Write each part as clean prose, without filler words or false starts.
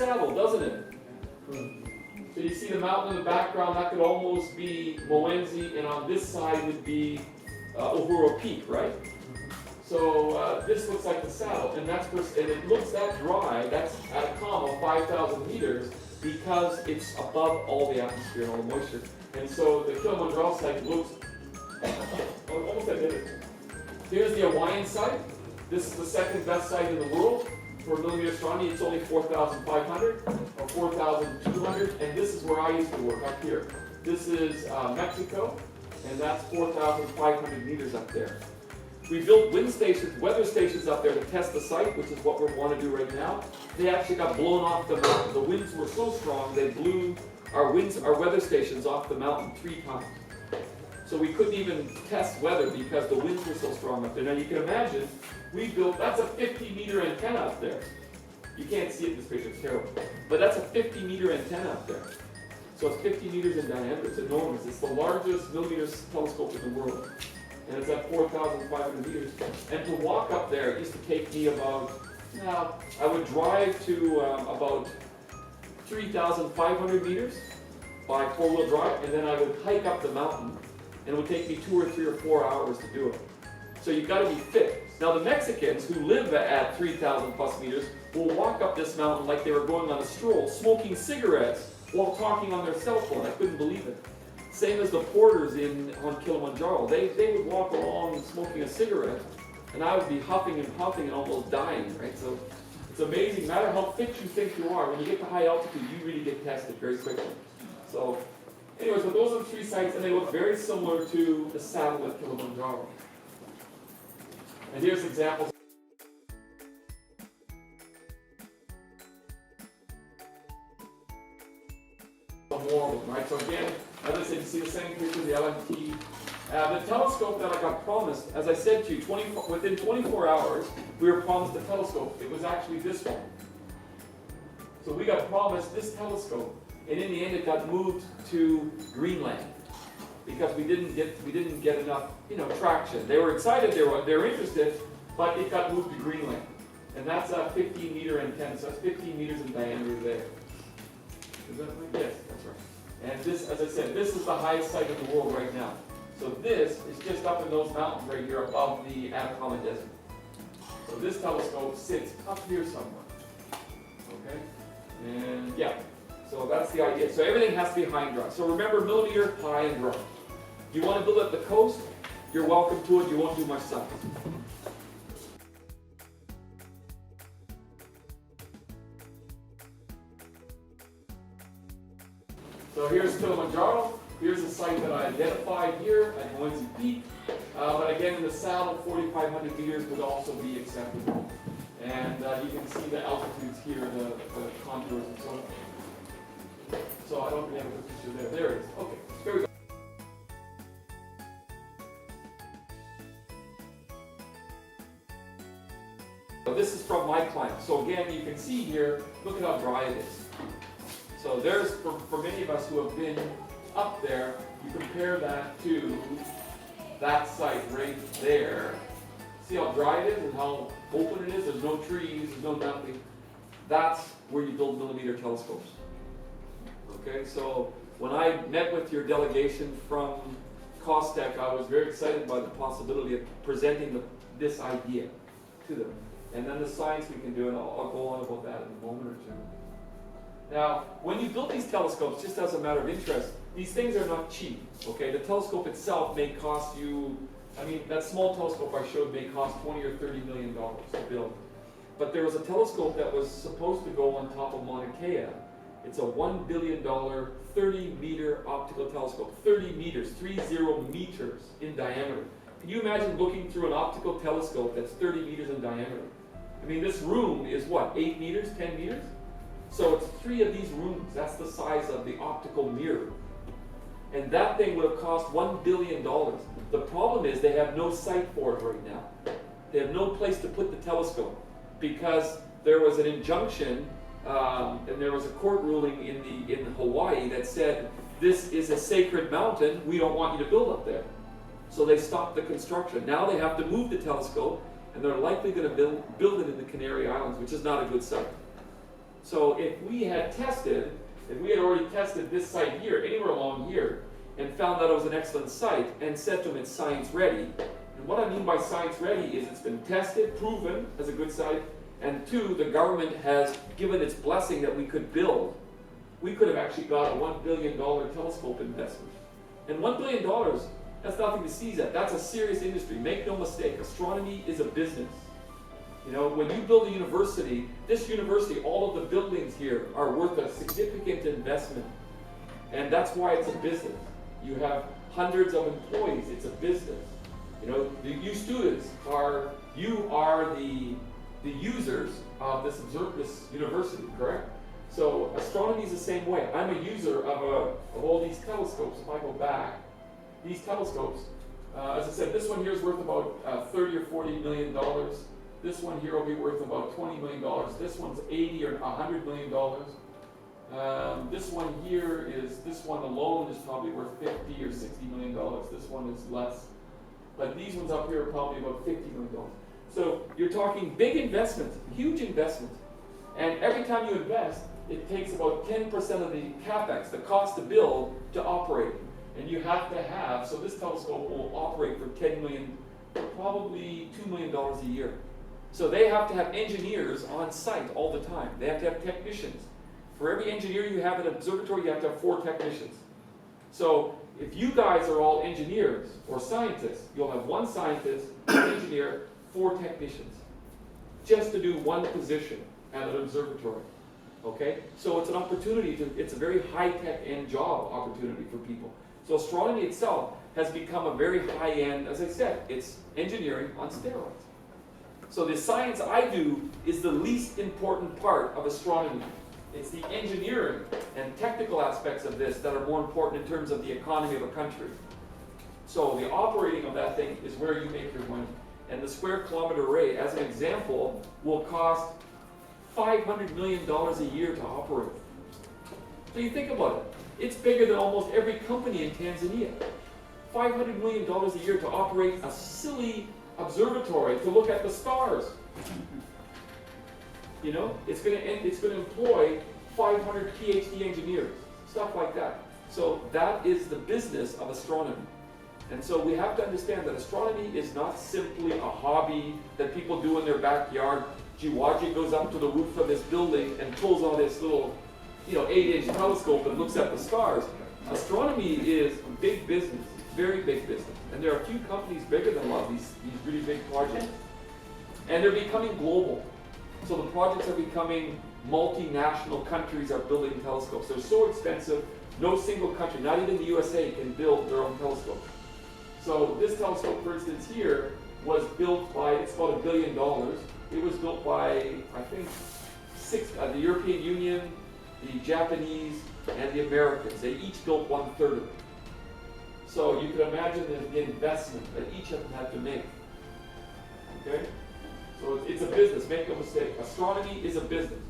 saddle, doesn't it? So you see the mountain in the background, that could almost be Moenzi, and on this side would be Uhuru Peak, right? So this looks like the saddle, and it looks that dry, that's at a calm of 5,000 meters, because it's above all the atmosphere and all the moisture. And so the Kilimanjaro site looks almost like this. Here's the Hawaiian site. This is the second best site in the world for millimeter astronomy. It's only 4,500 or 4,200, and this is where I used to work, up here. This is Mexico, and that's 4,500 meters up there. We built weather stations up there to test the site, which is what we want to do right now. They actually got blown off the mountain. The winds were so strong, they blew our weather stations off the mountain 3 times. So we couldn't even test weather because the winds were so strong up there. Now you can imagine, that's a 50-meter antenna up there. You can't see it in this picture, it's terrible. But that's a 50-meter antenna up there. So it's 50 meters in diameter, it's enormous. It's the largest millimeter telescope in the world. And it's at 4,500 meters. And to walk up there, it used to take me about, I would drive to about 3,500 meters by 4-wheel drive, and then I would hike up the mountain, and it would take me 2 or 3 or 4 hours to do it. So you've got to be fit. Now the Mexicans who live at 3,000 plus meters will walk up this mountain like they were going on a stroll, smoking cigarettes while talking on their cell phone. I couldn't believe it. Same as the porters on Kilimanjaro. They would walk along smoking a cigarette, and I would be huffing and puffing and almost dying, right? So it's amazing, no matter how fit you think you are, when you get to high altitude, you really get tested very quickly. So anyways, but those are the 3 sites, and they look very similar to the saddle at Kilimanjaro. And here's examples. Some more of them, right? So again, as I said, you see the same picture, the LMT. The telescope that I got promised, as I said to you, within 24 hours, we were promised a telescope. It was actually this one. So we got promised this telescope, and in the end, it got moved to Greenland because we didn't get enough, traction. They were excited, they were interested, but it got moved to Greenland, and that's a 15-meter antenna. So that's 15 meters in diameter there. Is that right? Yes, that's right. And this, as I said, this is the highest site in the world right now. So this is just up in those mountains right here above the Atacama Desert. So this telescope sits up here somewhere. Okay? And yeah, so that's the idea. So everything has to be high and dry. So remember, millimeter, high and dry. You want to build at the coast, you're welcome to it. You won't do much science. So here's Kilimanjaro. Here's a site that I identified here at Moenzi Peak. But again, in the saddle, 4,500 meters would also be acceptable. And you can see the altitudes here, the contours and so on. So I don't really have a picture there. There it is. Okay, here we go. So this is from my client. So again, you can see here, look at how dry it is. So there's, for many of us who have been up there, you compare that to that site right there. See how dry it is and how open it is? There's no trees, there's no nothing. That's where you build millimeter telescopes. Okay, so when I met with your delegation from COSTECH, I was very excited by the possibility of presenting this idea to them. And then the science we can do, and I'll go on about that in a moment or two. Now, when you build these telescopes, just as a matter of interest, these things are not cheap, okay? The telescope itself may cost you, that small telescope I showed may cost $20 or $30 million to build. But there was a telescope that was supposed to go on top of Mauna Kea. It's a $1 billion, 30-meter optical telescope. 30 meters, 30 meters in diameter. Can you imagine looking through an optical telescope that's 30 meters in diameter? This room is what, 8 meters, 10 meters? So it's 3 of these rooms. That's the size of the optical mirror. And that thing would have cost $1 billion. The problem is they have no site for it right now. They have no place to put the telescope because there was an injunction and there was a court ruling in Hawaii that said, this is a sacred mountain, we don't want you to build up there. So they stopped the construction. Now they have to move the telescope, and they're likely going to build it in the Canary Islands, which is not a good site. So if we had already tested this site here, anywhere along here, and found that it was an excellent site, and said to them it's science ready, and what I mean by science ready is it's been tested, proven as a good site, and two, the government has given its blessing that we could build, we could have actually got a $1 billion telescope investment. And $1 billion, that's nothing to seize at. That's a serious industry. Make no mistake, astronomy is a business. You know, when you build a university, this university, all of the buildings here are worth a significant investment. And that's why it's a business. You have hundreds of employees, it's a business. You know, you students are the users of this university, correct? So astronomy is the same way. I'm a user of all these telescopes. If I go back, these telescopes, as I said, this one here is worth about $30 or $40 million. This one here will be worth about $20 million. This one's $80 or $100 million. This one here this one alone is probably worth $50 or $60 million. This one is less. But these ones up here are probably about $50 million. So you're talking big investments, huge investments. And every time you invest, it takes about 10% of the capex, the cost to build, to operate. And you have to have, so this telescope will operate for $10 million, probably $2 million a year. So they have to have engineers on site all the time. They have to have technicians. For every engineer you have at an observatory, you have to have 4 technicians. So if you guys are all engineers or scientists, you'll have 1 scientist, 1 engineer, 4 technicians, just to do 1 position at an observatory. Okay? So it's an opportunity it's a very high-tech end job opportunity for people. So astronomy itself has become a very high-end, as I said, it's engineering on steroids. So the science I do is the least important part of astronomy. It's the engineering and technical aspects of this that are more important in terms of the economy of a country. So the operating of that thing is where you make your money. And the square kilometer array, as an example, will cost $500 million a year to operate. So you think about it. It's bigger than almost every company in Tanzania. $500 million a year to operate a silly observatory to look at the stars. You know, it's going to employ 500 PhD engineers, stuff like that. So that is the business of astronomy. And so we have to understand that astronomy is not simply a hobby that people do in their backyard. Jiwaji goes up to the roof of this building and pulls on this little, 8-inch telescope and looks at the stars. Astronomy is big business, very big business. And there are a few companies bigger than a lot of these really big projects. And they're becoming global. So the projects are becoming multinational. Countries are building telescopes. They're so expensive, no single country, not even the USA, can build their own telescope. So this telescope, for instance, here, was built by, it's about $1 billion. It was built by, I think, the European Union, the Japanese, and the Americans. They each built 1/3 of it. So you can imagine the investment that each of them had to make. Okay? So it's a business, make no mistake. Astronomy is a business.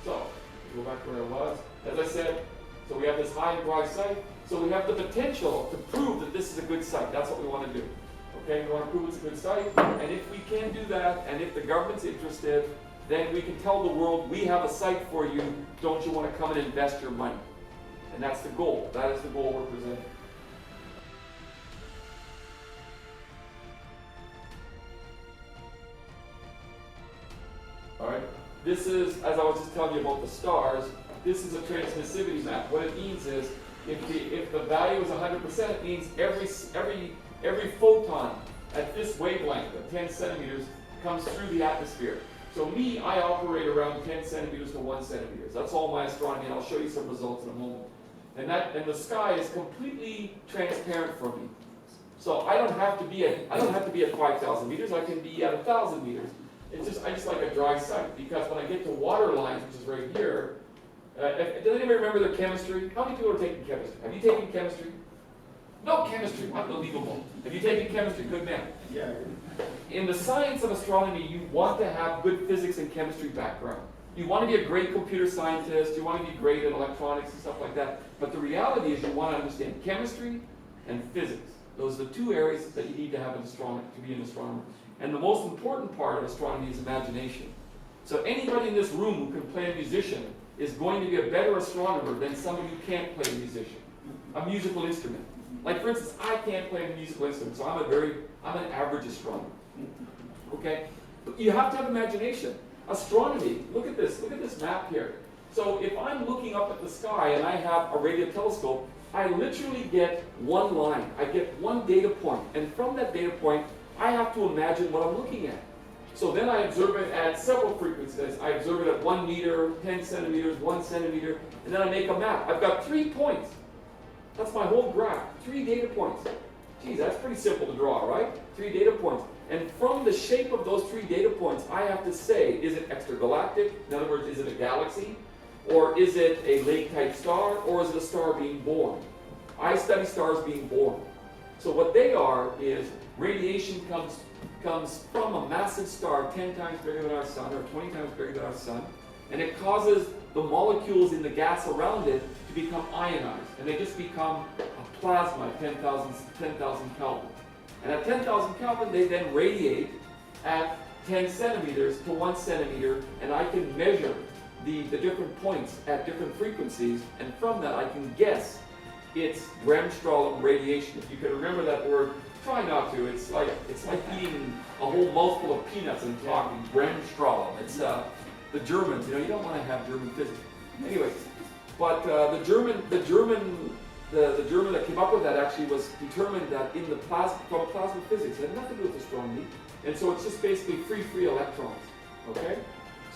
So, go back to where I was. As I said, so we have this high and dry site. So we have the potential to prove that this is a good site. That's what we want to do. Okay, we want to prove it's a good site. And if we can do that, and if the government's interested, then we can tell the world, we have a site for you. Don't you want to come and invest your money? And that's the goal. That is the goal we're presenting. All right. This is, as I was just telling you about the stars, this is a transmissivity map. What it means is, if the value is 100%, it means every photon at this wavelength of 10 centimeters comes through the atmosphere. So I operate around 10 centimeters to 1 centimeter. That's all my astronomy, and I'll show you some results in a moment. And the sky is completely transparent for me. So I don't have to be at 5,000 meters. I can be at 1,000 meters. I just like a dry site, because when I get to water lines, which is right here, does anybody remember their chemistry? How many people are taking chemistry? Have you taken chemistry? No chemistry, unbelievable. Have you taken chemistry? Good man. Yeah. In the science of astronomy, you want to have good physics and chemistry background. You want to be a great computer scientist, you want to be great at electronics and stuff like that. But the reality is you want to understand chemistry and physics. Those are the 2 areas that you need to have to be an astronomer. And the most important part of astronomy is imagination. So anybody in this room who can play a musician is going to be a better astronomer than somebody who can't play a musical instrument. Like for instance, I can't play a musical instrument, so I'm an average astronomer. Okay? But you have to have imagination. Astronomy, look at this map here. So if I'm looking up at the sky and I have a radio telescope, I literally get one line. I get one data point. And from that data point, I have to imagine what I'm looking at. So then I observe it at several frequencies. I observe it at 1 meter, 10 centimeters, 1 centimeter, and then I make a map. I've got 3 points. That's my whole graph, 3 data points. Geez, that's pretty simple to draw, right? 3 data points. And from the shape of those 3 data points, I have to say, is it extragalactic? In other words, is it a galaxy? Or is it a lake-type star? Or is it a star being born? I study stars being born. So what they are is radiation comes from a massive star 10 times bigger than our sun, or 20 times bigger than our sun, and it causes the molecules in the gas around it to become ionized, and they just become a plasma at 10,000 Kelvin. And at 10,000 Kelvin, they then radiate at 10 centimeters to 1 centimeter, and I can measure the different points at different frequencies, and from that I can guess its Bremsstrahlung radiation. If you can remember that word, try not to. It's like eating a whole mouthful of peanuts and talking. Bremsstrahlung. It's the Germans. You don't want to have German physics. Anyways, but the German that came up with that actually was determined that in the from plasma physics, it had nothing to do with astronomy, and so it's just basically free electrons. Okay.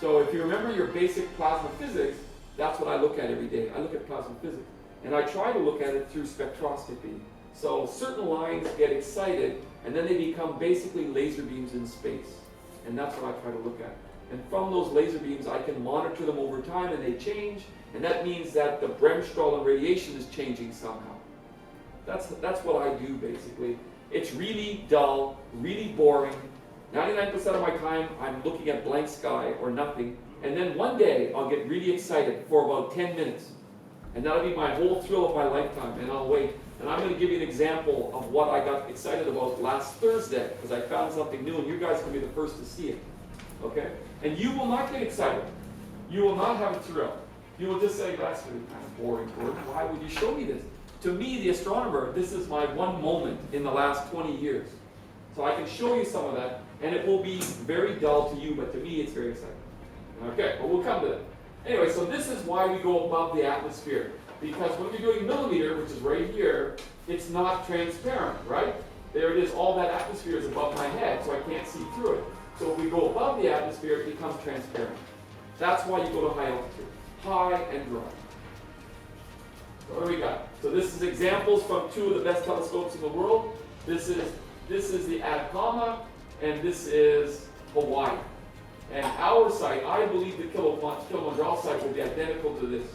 So if you remember your basic plasma physics, that's what I look at every day. I look at plasma physics. And I try to look at it through spectroscopy. So certain lines get excited, and then they become basically laser beams in space. And that's what I try to look at. And from those laser beams, I can monitor them over time, and they change. And that means that the Bremsstrahlung radiation is changing somehow. That's what I do, basically. It's really dull, really boring. 99% of my time, I'm looking at blank sky or nothing. And then one day, I'll get really excited for about 10 minutes. And that'll be my whole thrill of my lifetime, and I'll wait. And I'm going to give you an example of what I got excited about last Thursday, because I found something new, and you guys can be the first to see it. Okay? And you will not get excited. You will not have a thrill. You will just say, that's really kind of boring, Gordon. Why would you show me this? To me, the astronomer, this is my one moment in the last 20 years. So I can show you some of that, and it will be very dull to you, but to me, it's very exciting. Okay, well, we'll come to that. Anyway, so this is why we go above the atmosphere. Because when you're doing millimeter, which is right here, it's not transparent, right? There it is, all that atmosphere is above my head, so I can't see through it. So if we go above the atmosphere, it becomes transparent. That's why you go to high altitude. High and dry. So what do we got? So this is examples from 2 of the best telescopes in the world. This is the Atacama, and this is Hawaii. And our site, I believe the Kilimanjaro site will be identical to this.